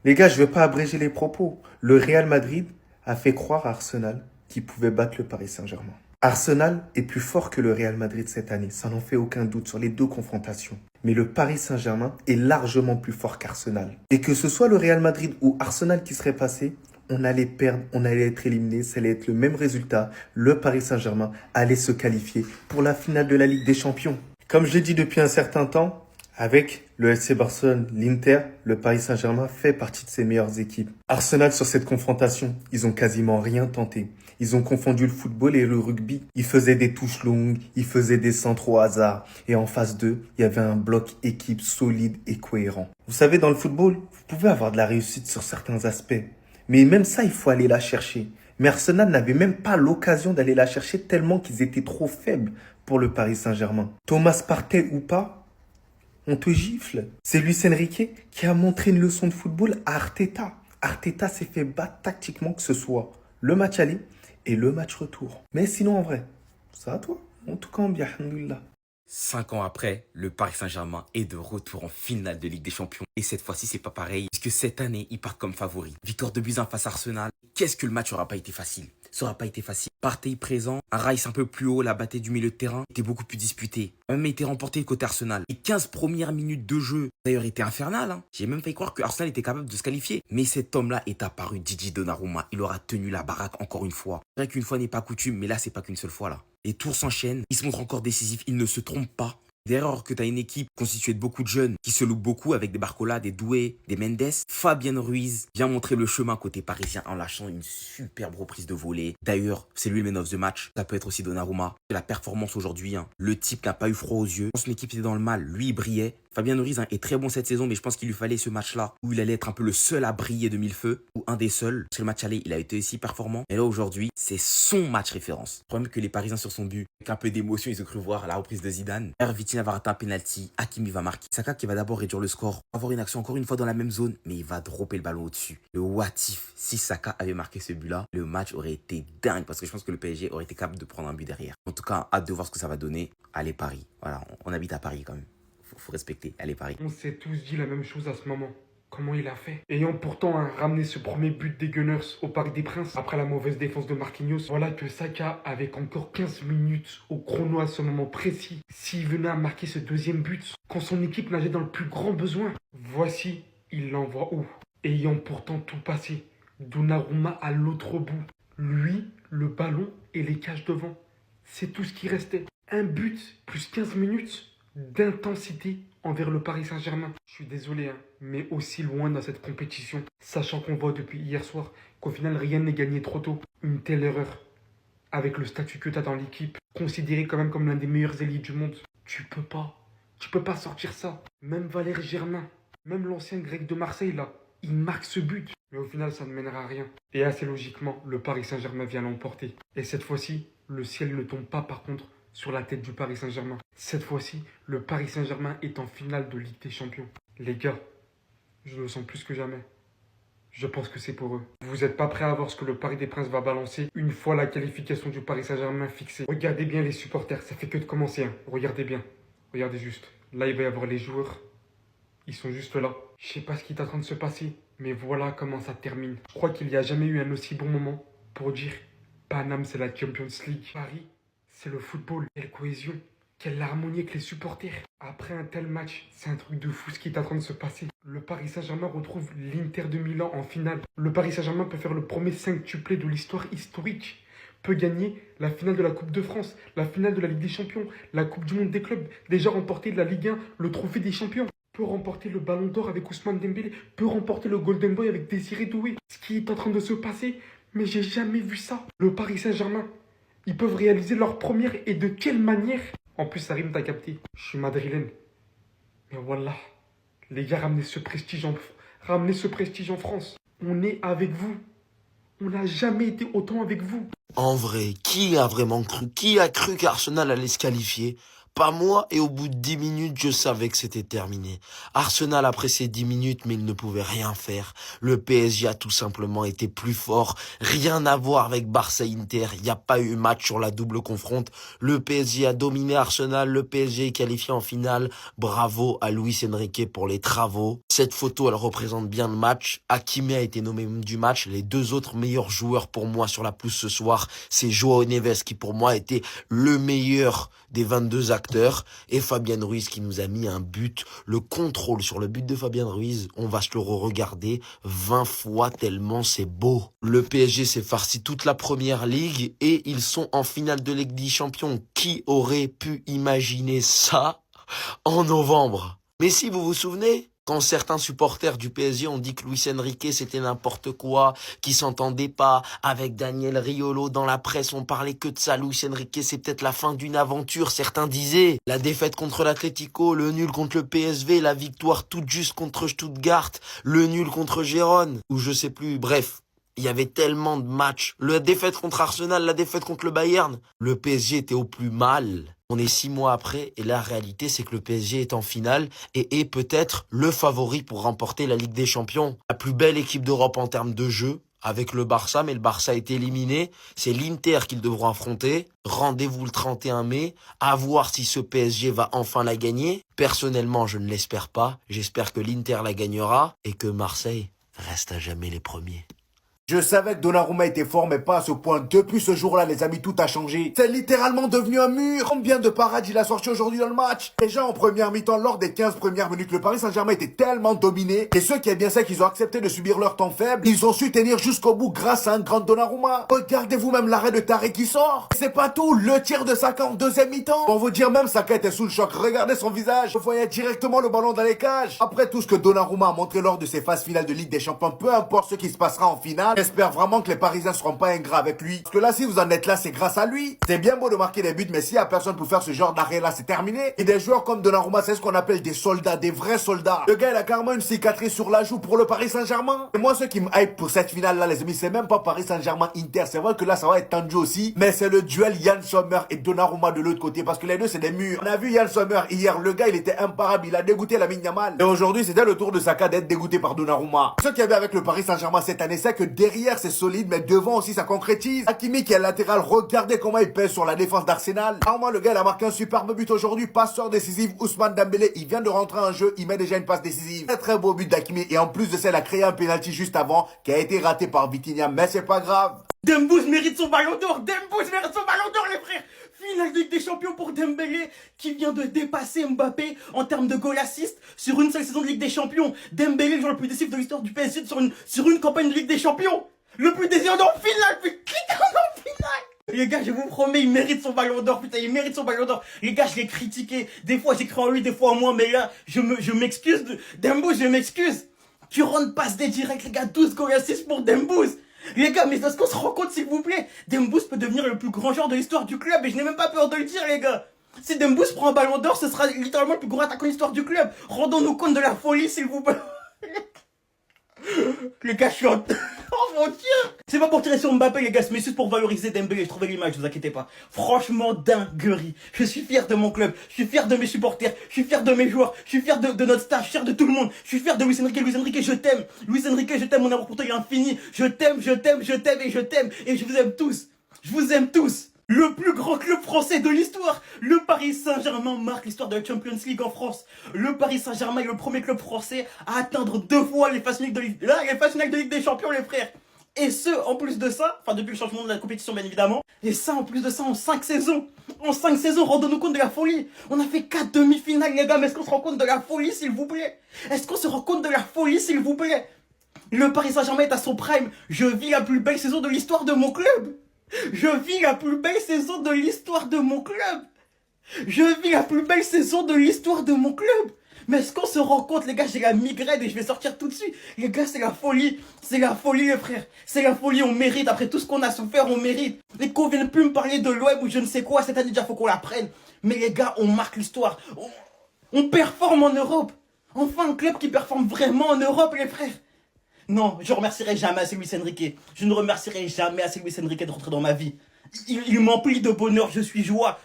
Les gars, je ne veux pas abréger les propos. Le Real Madrid a fait croire à Arsenal qu'il pouvait battre le Paris Saint-Germain. Arsenal est plus fort que le Real Madrid cette année, ça n'en fait aucun doute sur les deux confrontations. Mais le Paris Saint-Germain est largement plus fort qu'Arsenal. Et que ce soit le Real Madrid ou Arsenal qui serait passé, on allait perdre, on allait être éliminé, ça allait être le même résultat. Le Paris Saint-Germain allait se qualifier pour la finale de la Ligue des Champions. Comme je l'ai dit depuis un certain temps, avec le FC Barcelone, l'Inter, le Paris Saint-Germain fait partie de ses meilleures équipes. Arsenal, sur cette confrontation, ils ont quasiment rien tenté. Ils ont confondu le football et le rugby. Ils faisaient des touches longues, ils faisaient des centres au hasard. Et en face d'eux, il y avait un bloc équipe solide et cohérent. Vous savez, dans le football, vous pouvez avoir de la réussite sur certains aspects. Mais même ça, il faut aller la chercher. Mais Arsenal n'avait même pas l'occasion d'aller la chercher tellement qu'ils étaient trop faibles pour le Paris Saint-Germain. Thomas Partey ou pas, on te gifle. C'est Luis Enrique qui a montré une leçon de football à Arteta. Arteta s'est fait battre tactiquement, que ce soit le match aller et le match retour. Mais sinon, en vrai, ça à toi. En tout cas, bien, alhamdoulilah. 5 ans après, le Paris Saint-Germain est de retour en finale de Ligue des Champions. Et cette fois-ci, c'est pas pareil, puisque cette année, ils partent comme favoris. Victoire de buts 1 face à Arsenal. Qu'est-ce que le match aura pas été facile? Ça aura pas été facile. Partey présent, un Rice un peu plus haut, la bataille du milieu de terrain était beaucoup plus disputée. A même été remporté côté Arsenal. Les 15 premières minutes de jeu, d'ailleurs, étaient infernales. J'ai même failli croire que Arsenal était capable de se qualifier. Mais cet homme-là est apparu, Gigi Donnarumma. Il aura tenu la baraque encore une fois. C'est vrai qu'une fois n'est pas coutume, mais là, c'est pas qu'une seule fois là. Les tours s'enchaînent, il se montre encore décisif, il ne se trompe pas. D'ailleurs, que tu as une équipe constituée de beaucoup de jeunes qui se louent beaucoup avec des Barcola, des Doué, des Mendes, Fabien Ruiz vient montrer le chemin côté parisien en lâchant une superbe reprise de volée. D'ailleurs, c'est lui le man of the match. Ça peut être aussi Donnarumma. La performance aujourd'hui, le type n'a pas eu froid aux yeux. Quand son équipe était dans le mal, lui il brillait. Fabien Ruiz est très bon cette saison, mais je pense qu'il lui fallait ce match-là où il allait être un peu le seul à briller de mille feux, ou un des seuls. Parce que le match aller, il a été aussi performant. Et là aujourd'hui, c'est son match référence. Le problème que les Parisiens sur son but, avec un peu d'émotion, ils ont cru voir la reprise de Zidane. Vitinha va rater un penalty, Hakimi va marquer. Saka qui va d'abord réduire le score, avoir une action encore une fois dans la même zone, mais il va dropper le ballon au-dessus. Le what if, si Saka avait marqué ce but-là, le match aurait été dingue parce que je pense que le PSG aurait été capable de prendre un but derrière. En tout cas, hâte de voir ce que ça va donner. Allez Paris, voilà, on habite à Paris quand même. Faut respecter, allez Paris. On s'est tous dit la même chose à ce moment. Comment il a fait? Ayant pourtant ramené ce premier but des Gunners au Parc des Princes, après la mauvaise défense de Marquinhos, voilà que Saka, avec encore 15 minutes au chrono à ce moment précis, s'il venait à marquer ce deuxième but, quand son équipe nageait dans le plus grand besoin, voici, il l'envoie où? Ayant pourtant tout passé, Donnarumma à l'autre bout, lui, le ballon et les cages devant. C'est tout ce qui restait. Un but plus 15 minutes d'intensité envers le Paris Saint-Germain. Je suis désolé, mais aussi loin dans cette compétition, sachant qu'on voit depuis hier soir qu'au final rien n'est gagné trop tôt. Une telle erreur, avec le statut que tu as dans l'équipe, considéré quand même comme l'un des meilleurs ailiers du monde, tu peux pas sortir ça. Même Valère Germain, même l'ancien grec de Marseille là, il marque ce but. Mais au final, ça ne mènera à rien. Et assez logiquement, le Paris Saint-Germain vient l'emporter. Et cette fois-ci, le ciel ne tombe pas par contre sur la tête du Paris Saint-Germain. Cette fois-ci, le Paris Saint-Germain est en finale de Ligue des Champions. Les gars, je le sens plus que jamais. Je pense que c'est pour eux. Vous n'êtes pas prêts à voir ce que le Paris des Princes va balancer une fois la qualification du Paris Saint-Germain fixée. Regardez bien les supporters, ça fait que de commencer. Regardez bien. Regardez juste. Là, il va y avoir les joueurs. Ils sont juste là. Je sais pas ce qui est en train de se passer, mais voilà comment ça termine. Je crois qu'il n'y a jamais eu un aussi bon moment pour dire Paname, c'est la Champions League. Paris, c'est le football. Quelle cohésion, quelle harmonie avec les supporters. Après un tel match, c'est un truc de fou ce qui est en train de se passer. Le Paris Saint-Germain retrouve l'Inter de Milan en finale. Le Paris Saint-Germain peut faire le premier quintuplé de l'histoire historique. Peut gagner la finale de la Coupe de France, la finale de la Ligue des Champions, la Coupe du Monde des clubs, déjà remporté de la Ligue 1, le Trophée des Champions. Peut remporter le Ballon d'Or avec Ousmane Dembélé, peut remporter le Golden Boy avec Désiré Doué. Ce qui est en train de se passer, mais j'ai jamais vu ça. Le Paris Saint-Germain, ils peuvent réaliser leur première et de quelle manière? En plus, ça rime, t'as capté. Je suis madrilène. Mais voilà, les gars, ramenez ce prestige en France. On est avec vous. On n'a jamais été autant avec vous. En vrai, qui a vraiment cru? Qui a cru qu'Arsenal allait se qualifier? pas moi, et au bout de 10 minutes, je savais que c'était terminé. Arsenal a pressé 10 minutes, mais il ne pouvait rien faire. Le PSG a tout simplement été plus fort. Rien à voir avec Barça-Inter. Il n'y a pas eu match sur la double confronte. Le PSG a dominé Arsenal. Le PSG est qualifié en finale. Bravo à Luis Enrique pour les travaux. Cette photo, elle représente bien le match. Hakimi a été nommé homme du match. Les deux autres meilleurs joueurs pour moi sur la pelouse ce soir, c'est Joao Neves qui pour moi était le meilleur des 22 acteurs et Fabien Ruiz qui nous a mis un but. Le contrôle sur le but de Fabien Ruiz, on va se le re-regarder 20 fois tellement c'est beau. Le PSG s'est farci toute la première ligue et ils sont en finale de Ligue des Champions. Qui aurait pu imaginer ça en novembre? Mais si vous vous souvenez, quand certains supporters du PSG ont dit que Luis Enrique c'était n'importe quoi, qu'il s'entendait pas avec Daniel Riolo dans la presse, on parlait que de ça. Luis Enrique c'est peut-être la fin d'une aventure, certains disaient. La défaite contre l'Atlético, le nul contre le PSV, la victoire toute juste contre Stuttgart, le nul contre Gérone, ou je sais plus, bref. Il y avait tellement de matchs. La défaite contre Arsenal, la défaite contre le Bayern. Le PSG était au plus mal. On est 6 mois après et la réalité c'est que le PSG est en finale et est peut-être le favori pour remporter la Ligue des Champions. La plus belle équipe d'Europe en termes de jeu avec le Barça, mais le Barça a été éliminé. C'est l'Inter qu'ils devront affronter. Rendez-vous le 31 mai, à voir si ce PSG va enfin la gagner. Personnellement, je ne l'espère pas. J'espère que l'Inter la gagnera et que Marseille reste à jamais les premiers. Je savais que Donnarumma était fort, mais pas à ce point. Depuis ce jour-là, les amis, tout a changé. C'est littéralement devenu un mur. Combien de parades il a sorti aujourd'hui dans le match? Déjà en première mi-temps, lors des 15 premières minutes, le Paris Saint-Germain était tellement dominé. Et ceux qui aiment bien ça, qu'ils ont accepté de subir leur temps faible, ils ont su tenir jusqu'au bout grâce à un grand Donnarumma. Regardez-vous même l'arrêt de Tarek qui sort. C'est pas tout, le tir de Saka en deuxième mi-temps. Pour vous dire, même Saka était sous le choc. Regardez son visage. Vous voyez directement le ballon dans les cages. Après tout ce que Donnarumma a montré lors de ses phases finales de Ligue des Champions, peu importe ce qui se passera en finale, j'espère vraiment que les Parisiens seront pas ingrats avec lui. Parce que là, si vous en êtes là, c'est grâce à lui. C'est bien beau de marquer des buts, mais s'il y a personne pour faire ce genre d'arrêt là, c'est terminé. Et des joueurs comme Donnarumma, c'est ce qu'on appelle des soldats, des vrais soldats. Le gars, il a carrément une cicatrice sur la joue pour le Paris Saint-Germain. Et moi, ce qui me hype pour cette finale là, les amis, c'est même pas Paris Saint-Germain-Inter. C'est vrai que là, ça va être tendu aussi. Mais c'est le duel Yann Sommer et Donnarumma de l'autre côté. Parce que les deux, c'est des murs. On a vu Yann Sommer hier. Le gars, il était imparable. Il a dégoûté Lamine Yamal. Et aujourd'hui, c'était le tour de Saka d'être dégoûté par Donnarumma. Ce qu'il y avait avec le Paris Saint-Germain cette année, c'est que derrière, c'est solide, mais devant aussi, ça concrétise. Hakimi qui est latéral, regardez comment il pèse sur la défense d'Arsenal. Armand, le gars, il a marqué un superbe but aujourd'hui. Passeur décisif, Ousmane Dembélé, il vient de rentrer en jeu, il met déjà une passe décisive. Très très beau but d'Hakimi. Et en plus de ça, il a créé un penalty juste avant, qui a été raté par Vitinha, mais c'est pas grave. Dembouz mérite son ballon d'or. Dembouz mérite son ballon d'or, les frères. Finale de Ligue des Champions pour Dembélé qui vient de dépasser Mbappé en termes de goal assist sur une seule saison de Ligue des Champions. Dembélé, le joueur le plus décisif de l'histoire du PSG sur une campagne de Ligue des Champions. Le plus décisif en finale, putain, en finale. Les gars, je vous promets, il mérite son ballon d'or, putain, il mérite son ballon d'or. Les gars, je l'ai critiqué. Des fois, j'écris en lui, des fois en moi, mais là, je m'excuse. Dembouz, je m'excuse. Tu rentres passe des directs, les gars, 12 goal assist pour Dembouz. Les gars, mais est-ce qu'on se rend compte, s'il vous plaît? Dembouz peut devenir le plus grand joueur de l'histoire du club et je n'ai même pas peur de le dire, les gars. Si Dembouz prend un ballon d'or, ce sera littéralement le plus grand attaquant de l'histoire du club. Rendons-nous compte de la folie, s'il vous plaît. Les gars, je suis en... Oh mon dieu. C'est pas pour tirer sur Mbappé, les gars, mais juste pour valoriser Dembélé. Je trouvais l'image, vous inquiétez pas. Franchement, dinguerie. Je suis fier de mon club. Je suis fier de mes supporters. Je suis fier de mes joueurs. Je suis fier de notre staff. Je suis fier de tout le monde. Je suis fier de Luis Enrique. Luis Enrique, je t'aime. Luis Enrique, je t'aime. Mon amour pour toi est infini. Je t'aime, je t'aime, je t'aime et je t'aime. Et je vous aime tous. Je vous aime tous. Le plus grand club français de l'histoire. Le Paris Saint-Germain marque l'histoire de la Champions League en France. Le Paris Saint-Germain est le premier club français à atteindre 2 fois les phases finales de Ligue des Champions, les frères. Et ce, en plus de ça, enfin depuis le changement de la compétition bien évidemment, et ça en plus de ça en 5 saisons. En 5 saisons, rendons-nous compte de la folie. On a fait 4 demi-finales, les gars, mais est-ce qu'on se rend compte de la folie, s'il vous plaît? Est-ce qu'on se rend compte de la folie, s'il vous plaît? Le Paris Saint-Germain est à son prime. Je vis la plus belle saison de l'histoire de mon club. Je vis la plus belle saison de l'histoire de mon club. Je vis la plus belle saison de l'histoire de mon club. Mais est-ce qu'on se rend compte, les gars, j'ai la migraine et je vais sortir tout de suite. Les gars, c'est la folie. C'est la folie, les frères. C'est la folie, on mérite. Après tout ce qu'on a souffert, on mérite. Et qu'on vienne plus me parler de l'OM ou je ne sais quoi. Cette année, déjà, faut qu'on la prenne. Mais les gars, on marque l'histoire. On performe en Europe. Enfin, un club qui performe vraiment en Europe, les frères. Non, je remercierai jamais assez Luis Enrique. Je ne remercierai jamais assez Luis Enrique de rentrer dans ma vie. Il m'emplit de bonheur, je suis joie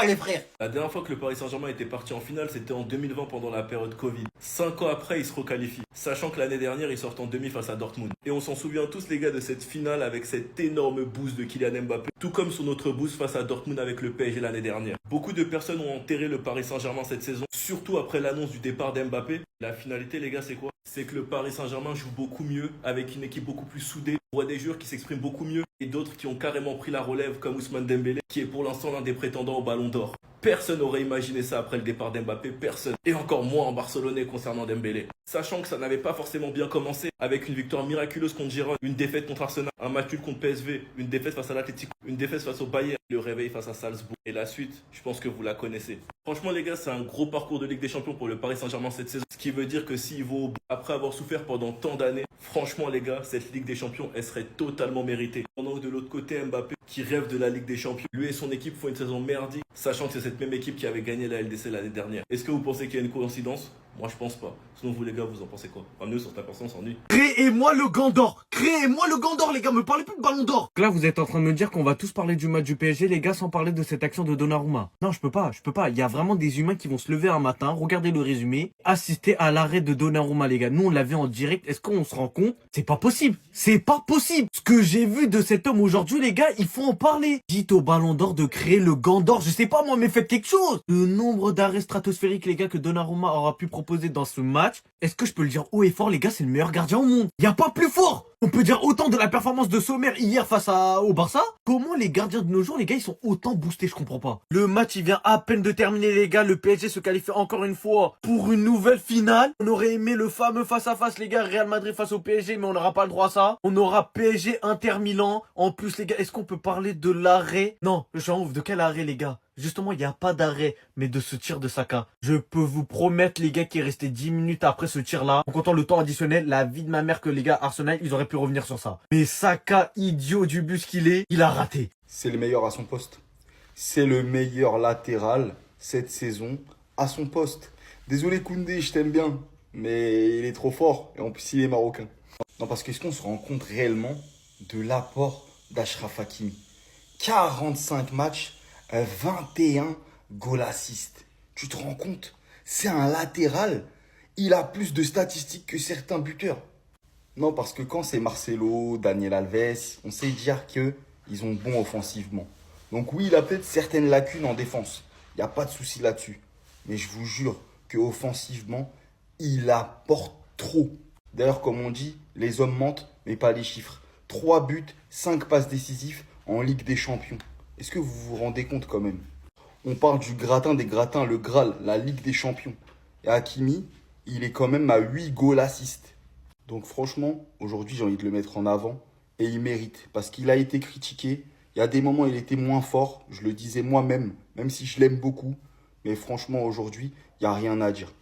les frères. La dernière fois que le Paris Saint-Germain était parti en finale, c'était en 2020 pendant la période Covid. 5 ans après, il se requalifie, sachant que l'année dernière, ils sortent en demi face à Dortmund. Et on s'en souvient tous les gars de cette finale avec cet énorme boost de Kylian Mbappé, tout comme son autre boost face à Dortmund avec le PSG l'année dernière. Beaucoup de personnes ont enterré le Paris Saint-Germain cette saison, surtout après l'annonce du départ d'Mbappé. La finalité les gars, c'est quoi? C'est que le Paris Saint-Germain joue beaucoup mieux, avec une équipe beaucoup plus soudée. On voit des joueurs qui s'expriment beaucoup mieux et d'autres qui ont carrément pris la relève comme Ousmane Dembélé, qui est pour l'instant l'un des prétendants au Ballon d'Or. Personne n'aurait imaginé ça après le départ d'Mbappé, personne. Et encore moins en Barcelonais concernant Dembélé. Sachant que ça n'avait pas forcément bien commencé, avec une victoire miraculeuse contre Girona, une défaite contre Arsenal, un match nul contre PSV, une défaite face à l'Atlético, une défaite face au Bayern, le réveil face à Salzbourg. Et la suite, je pense que vous la connaissez. Franchement les gars, c'est un gros parcours de Ligue des Champions pour le Paris Saint-Germain cette saison. Ce qui veut dire que s'ils vont au bout, après avoir souffert pendant tant d'années, franchement les gars, cette Ligue des Champions, elle serait totalement méritée. Pendant que de l'autre côté, Mbappé, qui rêve de la Ligue des Champions, lui et son équipe font une saison merdique, sachant que c'est cette même équipe qui avait gagné la LDC l'année dernière. Est-ce que vous pensez qu'il y a une coïncidence? Moi je pense pas. Sinon vous les gars, vous en pensez quoi? Enfin, nous sur ta personne, on s'ennuie. Créez-moi le Gant d'Or. Créez-moi le Gant d'Or, les gars. Me parlez plus de Ballon d'Or. Là, vous êtes en train de me dire qu'on va tous parler du match du PSG, les gars, sans parler de cette action de Donnarumma. Non, je peux pas. Il y a vraiment des humains qui vont se lever un matin, regarder le résumé, assister à l'arrêt de Donnarumma, les gars. Nous, on l'a vu en direct. Est-ce qu'on se rend compte? C'est pas possible. C'est pas possible. Ce que j'ai vu de cet homme aujourd'hui, les gars, il faut en parler. Dites au Ballon d'Or de créer le Gant d'Or. Je sais pas, moi, mais faites quelque chose. Le nombre d'arrêts stratosphériques, les gars, que Donnarumma aura pu proposer dans ce match, est-ce que je peux le dire haut et fort, les gars, c'est le meilleur gardien au monde. Y a pas plus fort. On peut dire autant de la performance de Sommer hier face au Barça. Comment les gardiens de nos jours, les gars, ils sont autant boostés, je comprends pas. Le match, il vient à peine de terminer, les gars. Le PSG se qualifie encore une fois pour une nouvelle finale. On aurait aimé le fameux face-à-face, les gars, Real Madrid face au PSG, mais on n'aura pas le droit à ça. On aura PSG Inter Milan. En plus, les gars, est-ce qu'on peut parler de l'arrêt? Non, je suis en ouf. De quel arrêt, les gars? Justement, il n'y a pas d'arrêt, mais de ce tir de Saka. Je peux vous promettre, les gars, qu'il est resté 10 minutes après ce tir-là. En comptant le temps additionnel, la vie de ma mère que les gars Arsenal, ils auraient pu revenir sur ça. Mais Saka, idiot du bus qu'il est, il a raté. C'est le meilleur à son poste. C'est le meilleur latéral cette saison à son poste. Désolé Koundé, je t'aime bien, mais il est trop fort et en plus il est marocain. Non, parce qu'est-ce qu'on se rend compte réellement de l'apport d'Achraf Hakimi? 45 matchs, 21 goal assist. Tu te rends compte? C'est un latéral. Il a plus de statistiques que certains buteurs. Non, parce que quand c'est Marcelo, Daniel Alves, on sait dire qu'ils sont bons offensivement. Donc oui, il a peut-être certaines lacunes en défense. Il n'y a pas de souci là-dessus. Mais je vous jure qu'offensivement, il apporte trop. D'ailleurs, comme on dit, les hommes mentent, mais pas les chiffres. 3 buts, 5 passes décisives en Ligue des Champions. Est-ce que vous vous rendez compte quand même? On parle du gratin des gratins, le Graal, la Ligue des Champions. Et Hakimi, il est quand même à 8 goal assists. Donc franchement, aujourd'hui, j'ai envie de le mettre en avant. Et il mérite, parce qu'il a été critiqué. Il y a des moments où il était moins fort, je le disais moi-même, même si je l'aime beaucoup. Mais franchement, aujourd'hui, il n'y a rien à dire.